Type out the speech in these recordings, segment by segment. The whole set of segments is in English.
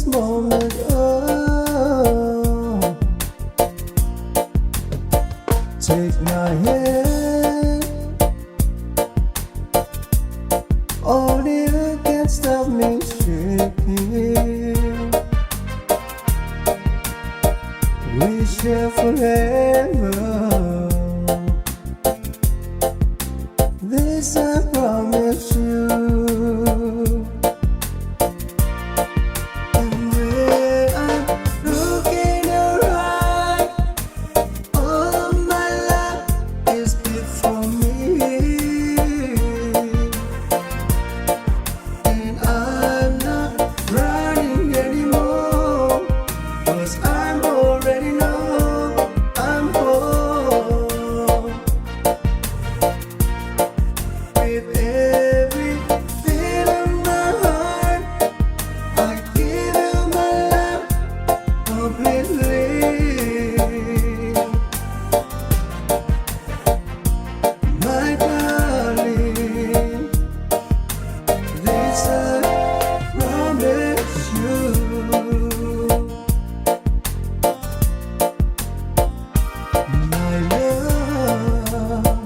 moment. Oh, take my hand. Only you can stop me shaking. We share forever. This I promise you. And when I'm looking your eye, all of my life is before me. And I'm not running anymore, 'cause I'm already know I'm home. With every beat of my heart, I give you my love completely. My darling, this I promise you. My love,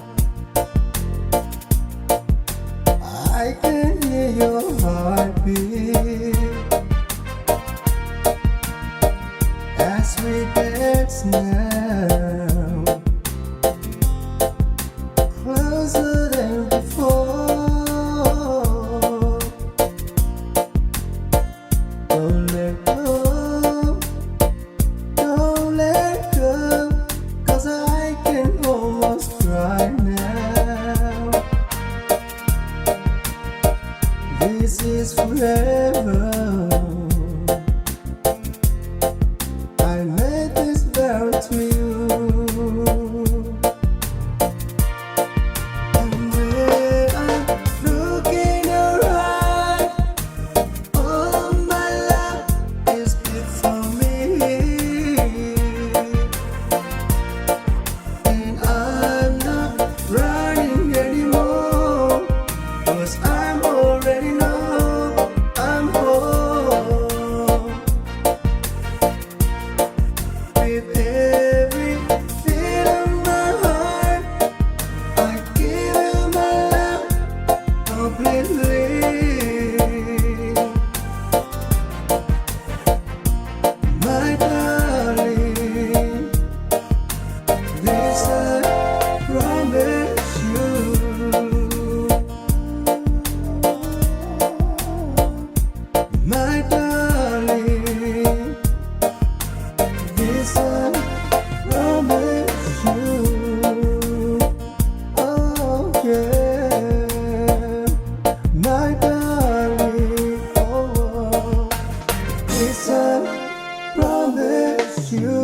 I can hear your heartbeat as we dance now, closer than before. Don't let go, don't let go, 'cause I can almost cry now. This is forever. I made this vow to you. And when I'm looking your eye, all of my life is before me. And I'm not running anymore, 'cause I'm already know I'm home. With every beat of my heart, I give you my love completely. My darling, this I promise you. My darling, this I promise you. Oh yeah, my darling, oh, this I promise you.